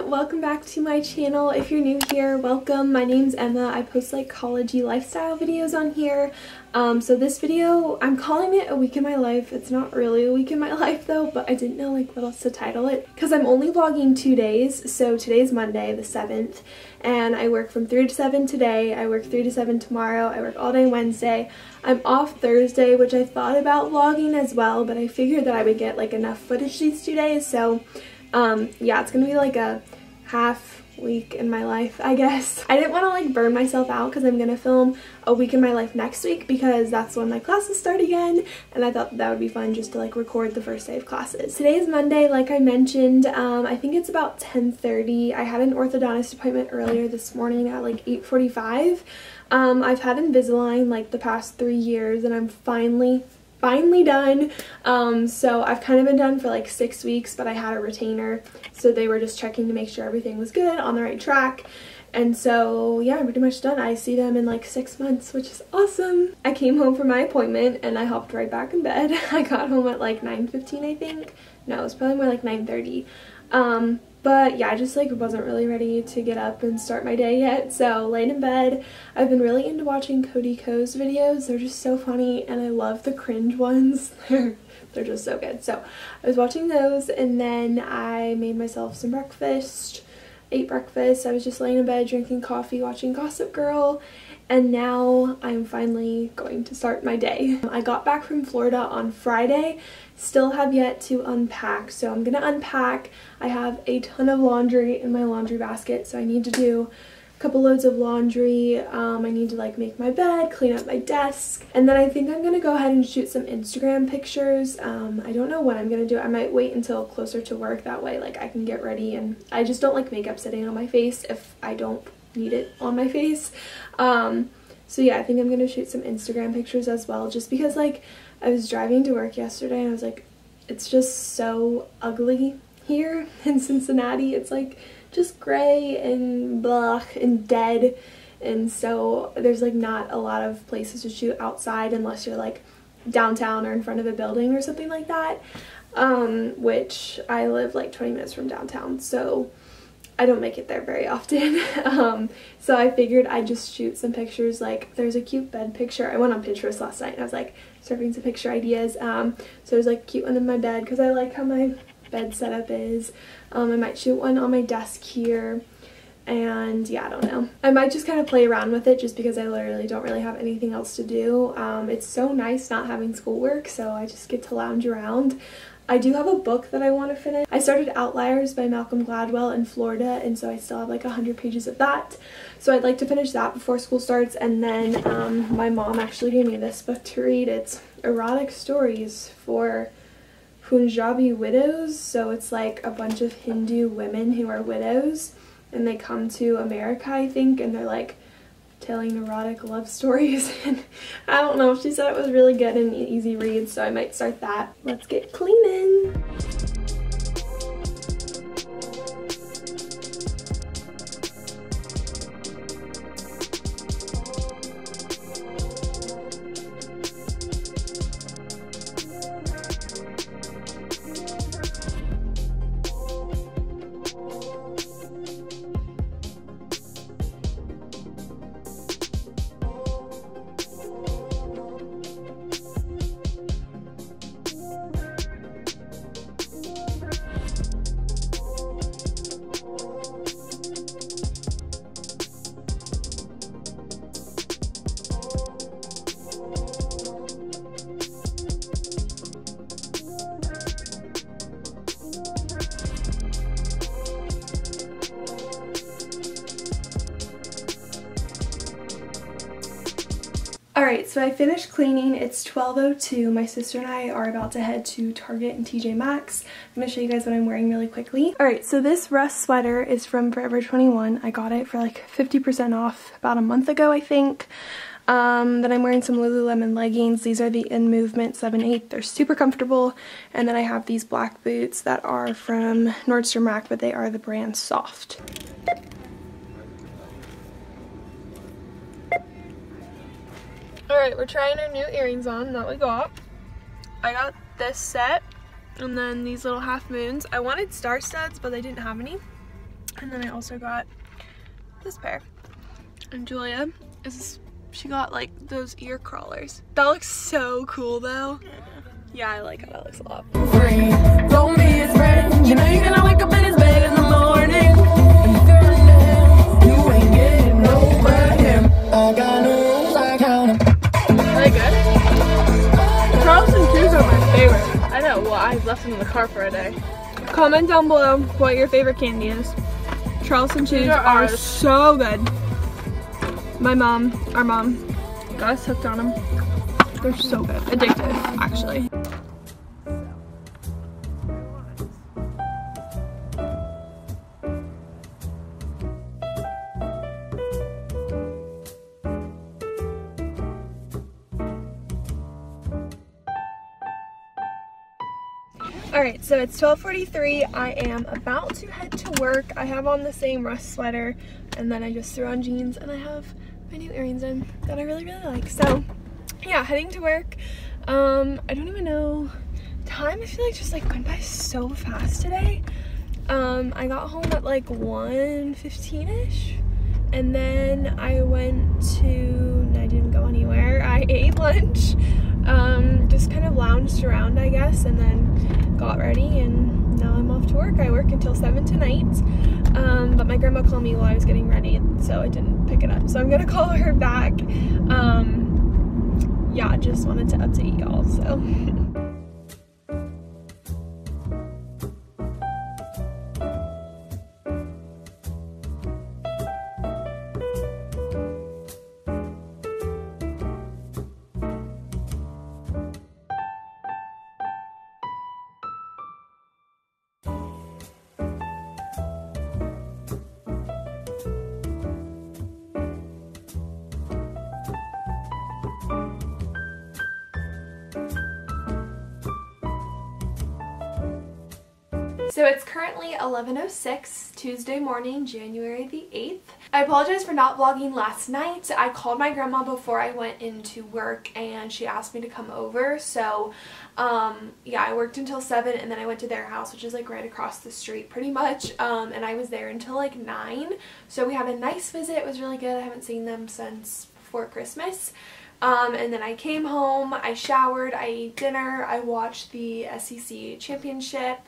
welcome back to my channel. If you're new here, welcome. My name's Emma. I post like college-y lifestyle videos on here. So this video, I'm calling it a week in my life. It's not really a week in my life though, but I didn't know like what else to title it because I'm only vlogging 2 days. So today's Monday the 7th and I work from 3 to 7 today. I work 3 to 7 tomorrow. I work all day Wednesday. I'm off Thursday, which I thought about vlogging as well, but I figured that I would get like enough footage these 2 days. So yeah, it's gonna be like a half week in my life, I guess. I didn't want to like burn myself out because I'm gonna film a week in my life next week because that's when my classes start again, and I thought that would be fun just to like record the first day of classes. Today is Monday, like I mentioned. I think it's about 10:30. I had an orthodontist appointment earlier this morning at like 8:45. I've had Invisalign like the past 3 years and I'm finally done. So I've kind of been done for like 6 weeks, but I had a retainer, so they were just checking to make sure everything was good, on the right track. And so yeah, I'm pretty much done. I see them in like 6 months, which is awesome. I came home from my appointment and I hopped right back in bed. I got home at like 9:15, I think. No, it was probably more like 9:30. But yeah, I just like wasn't really ready to get up and start my day yet, so laid in bed. I've been really into watching Cody Ko's videos. They're just so funny and I love the cringe ones. They're just so good. So I was watching those and then I made myself some breakfast, ate breakfast. I was just laying in bed drinking coffee, watching Gossip Girl, and now I'm finally going to start my day. I got back from Florida on Friday. Still have yet to unpack, so I'm gonna unpack. I have a ton of laundry in my laundry basket, so I need to do a couple loads of laundry. I need to like make my bed, clean up my desk, and then I think I'm gonna go ahead and shoot some Instagram pictures. I don't know when I'm gonna do it. I might wait until closer to work, that way like I can get ready, and I just don't like makeup sitting on my face if I don't need it on my face. So yeah, I think I'm gonna shoot some Instagram pictures as well, just because like I was driving to work yesterday and I was like, it's just so ugly here in Cincinnati. It's like just gray and blah and dead, and so there's like not a lot of places to shoot outside unless you're like downtown or in front of a building or something like that, which I live like 20 minutes from downtown, so I don't make it there very often. So I figured I'd just shoot some pictures. Like there's a cute bed picture. I went on Pinterest last night and I was like surfing some picture ideas. So there's like a cute one in my bed because I like how my bed setup is. I might shoot one on my desk here, and yeah, I don't know. I might just kind of play around with it just because I literally don't really have anything else to do. It's so nice not having schoolwork, so I just get to lounge around. I do have a book that I want to finish. I started Outliers by Malcolm Gladwell in Florida, and so I still have like 100 pages of that. So I'd like to finish that before school starts, and then my mom actually gave me this book to read. It's Erotic Stories for Punjabi Widows. So it's like a bunch of Hindu women who are widows, and they come to America, I think, and they're like telling erotic love stories. And I don't know, she said it was really good and easy read, so I might start that. Let's get cleaning. Alright, so I finished cleaning. It's 12:02. My sister and I are about to head to Target and TJ Maxx. I'm going to show you guys what I'm wearing really quickly. Alright, so this Rust sweater is from Forever 21. I got it for like 50% off about a month ago, I think. Then I'm wearing some Lululemon leggings. These are the In Movement 7/8. They're super comfortable. And then I have these black boots that are from Nordstrom Rack, but they are the brand Soft. Alright, we're trying our new earrings on that we got. I got this set and then these little half moons. I wanted star studs, but they didn't have any. And then I also got this pair. And Julia she got like those ear crawlers. That looks so cool though. Yeah, I like how that looks a lot. Don't be his friend. You know you're gonna wake up in his bed in the morning. You ain't getting over him. I got no rules, I count them. Are they good? Charleston Chews are my favorite. I know, well, I've left them in the car for a day. Comment down below what your favorite candy is. Charleston Chews are so good. Our mom got us hooked on them. They're so good. Addictive, actually. Alright, so it's 12:43. I am about to head to work. I have on the same Rust sweater, and then I just threw on jeans, and I have my new earrings in that I really like. So yeah, heading to work. I don't even know time. I feel like just like went by so fast today. I got home at like 1:15ish, and then I didn't go anywhere. I ate lunch, just kind of lounged around, I guess, and then got ready, and now I'm off to work. I work until 7 tonight, but my grandma called me while I was getting ready, so I didn't pick it up, so I'm gonna call her back. Yeah, just wanted to update y'all, so. So it's currently 11:06, Tuesday morning, January the 8th. I apologize for not vlogging last night. I called my grandma before I went into work and she asked me to come over. So yeah, I worked until 7 and then I went to their house, which is like right across the street pretty much. And I was there until like 9. So we had a nice visit. It was really good. I haven't seen them since before Christmas. And then I came home, I showered, I ate dinner, I watched the SEC championship.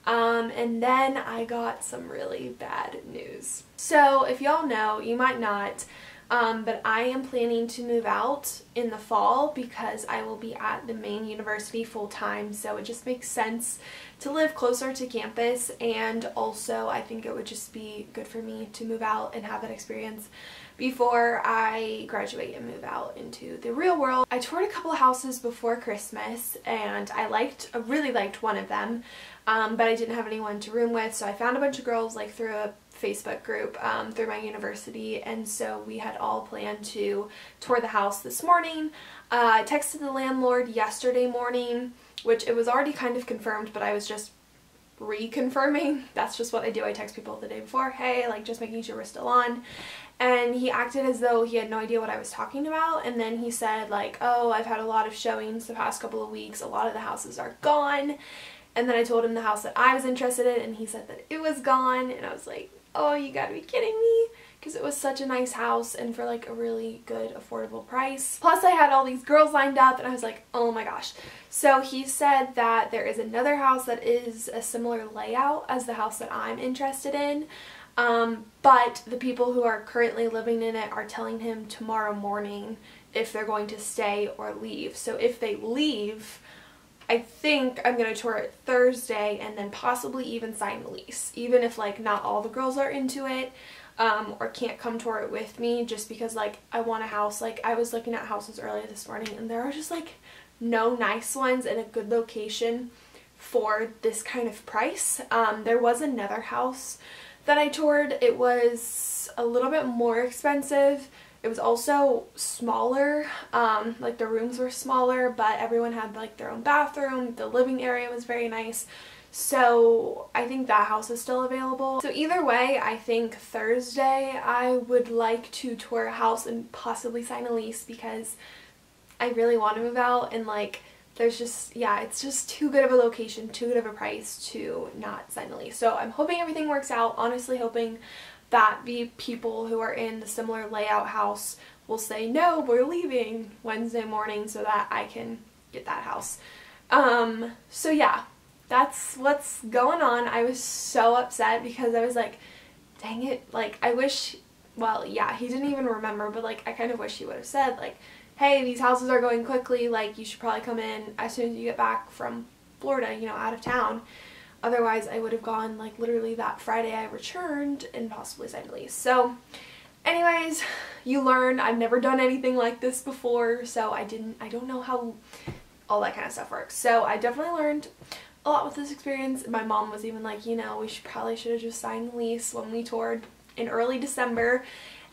And then I got some really bad news. So if y'all know, you might not, but I am planning to move out in the fall because I will be at the main university full time, so it just makes sense to live closer to campus, and also I think it would just be good for me to move out and have that experience before I graduate and move out into the real world. I toured a couple of houses before Christmas and I really liked one of them, but I didn't have anyone to room with, so I found a bunch of girls like through a Facebook group through my university, and so we had all planned to tour the house this morning. I texted the landlord yesterday morning, which it was already kind of confirmed, but I was just reconfirming. That's just what I do. I text people the day before, hey, like just making sure we're still on. And he acted as though he had no idea what I was talking about, and then he said like, oh, I've had a lot of showings the past couple of weeks, a lot of the houses are gone. And then I told him the house that I was interested in and he said that it was gone, and I was like, oh, you gotta be kidding me, because it was such a nice house and for like a really good affordable price. Plus I had all these girls lined up and I was like, oh my gosh. So he said that there is another house that is a similar layout as the house that I'm interested in, but the people who are currently living in it are telling him tomorrow morning if they're going to stay or leave. So if they leave, I think I'm going to tour it Thursday and then possibly even sign a lease, even if like not all the girls are into it or can't come tour it with me, just because like I want a house. Like I was looking at houses earlier this morning and there are just like no nice ones in a good location for this kind of price. There was another house that I toured. It was a little bit more expensive. It was also smaller, like the rooms were smaller, but everyone had like their own bathroom. The living area was very nice. So I think that house is still available. So either way, I think Thursday I would like to tour a house and possibly sign a lease, because I really want to move out, and like there's just, yeah, it's just too good of a location, too good of a price to not sign the lease. So I'm hoping everything works out, honestly hoping that the people who are in the similar layout house will say, no, we're leaving Wednesday morning so that I can get that house. So yeah, that's what's going on. I was so upset because I was like, dang it, like I wish, well, yeah, he didn't even remember, but like I kind of wish he would have said like, hey, these houses are going quickly, like you should probably come in as soon as you get back from Florida, you know, out of town. Otherwise I would have gone like literally that Friday I returned and possibly signed a lease. So anyways, you learn. I've never done anything like this before, so I don't know how all that kind of stuff works. So I definitely learned a lot with this experience. My mom was even like, you know, we probably should have just signed the lease when we toured in early December,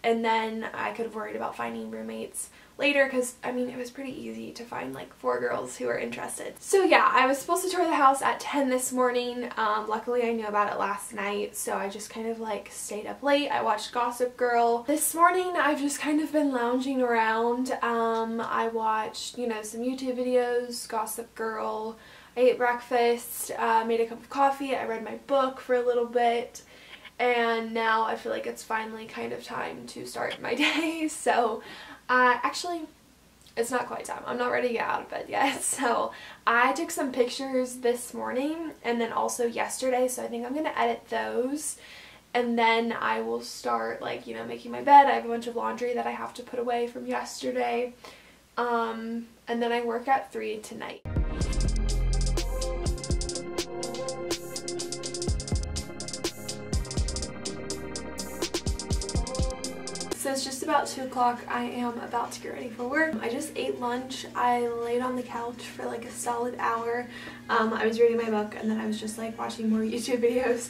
and then I could have worried about finding roommates later, because I mean it was pretty easy to find like 4 girls who were interested. So yeah, I was supposed to tour the house at 10 this morning. Luckily I knew about it last night, so I just kind of like stayed up late. I watched Gossip Girl. This morning I've just kind of been lounging around. I watched, you know, some YouTube videos, Gossip Girl. I ate breakfast, made a cup of coffee, I read my book for a little bit, and now I feel like it's finally kind of time to start my day. So actually, it's not quite time. I'm not ready to get out of bed yet. So I took some pictures this morning and then also yesterday, so I think I'm going to edit those. And then I will start, like, you know, making my bed. I have a bunch of laundry that I have to put away from yesterday. And then I work at 3 tonight. So it's just about 2 o'clock. I am about to get ready for work. I just ate lunch. I laid on the couch for like a solid hour. I was reading my book and then I was just like watching more YouTube videos.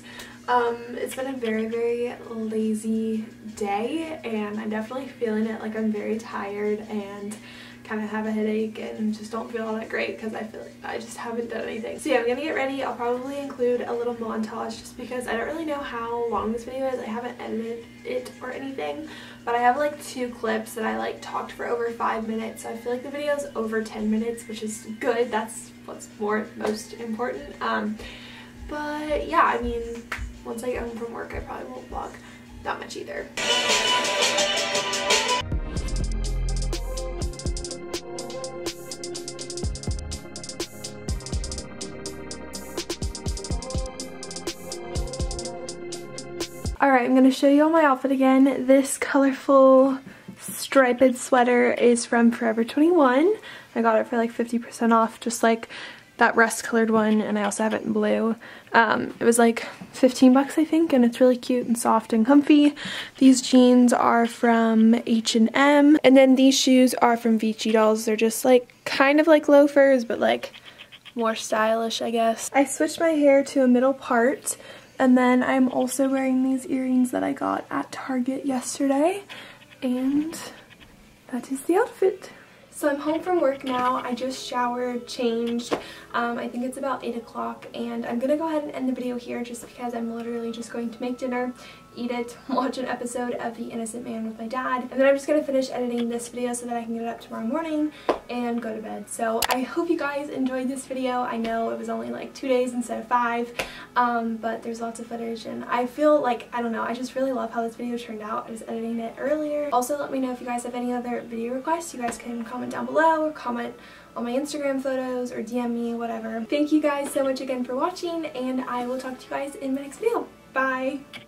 It's been a very, very lazy day and I'm definitely feeling it. Like I'm very tired and kind of have a headache and just don't feel all that great because I feel like I just haven't done anything. So yeah, I'm gonna get ready. I'll probably include a little montage just because I don't really know how long this video is. I haven't edited it or anything, but I have like 2 clips that I like talked for over 5 minutes, so I feel like the video is over 10 minutes, which is good. That's what's most important. But yeah, I mean, once I get home from work I probably won't vlog that much either. Alright, I'm going to show you all my outfit again. This colorful striped sweater is from Forever 21. I got it for like 50% off, just like that rust colored one, and I also have it in blue. It was like 15 bucks I think, and it's really cute and soft and comfy. These jeans are from H&M, and then these shoes are from Vici Dolls. They're just like kind of like loafers, but like more stylish, I guess. I switched my hair to a middle part. And then I'm also wearing these earrings that I got at Target yesterday. And that is the outfit. So I'm home from work now. I just showered, changed. I think it's about 8 o'clock. And I'm going to go ahead and end the video here just because I'm literally just going to make dinner, eat it, watch an episode of The Innocent Man with my dad. And then I'm just going to finish editing this video so that I can get it up tomorrow morning and go to bed. So I hope you guys enjoyed this video. I know it was only like 2 days instead of 5, but there's lots of footage and I feel like, I don't know, I just really love how this video turned out. I was editing it earlier. Also, let me know if you guys have any other video requests. You guys can comment down below or comment on my Instagram photos or DM me, whatever. Thank you guys so much again for watching, and I will talk to you guys in my next video. Bye!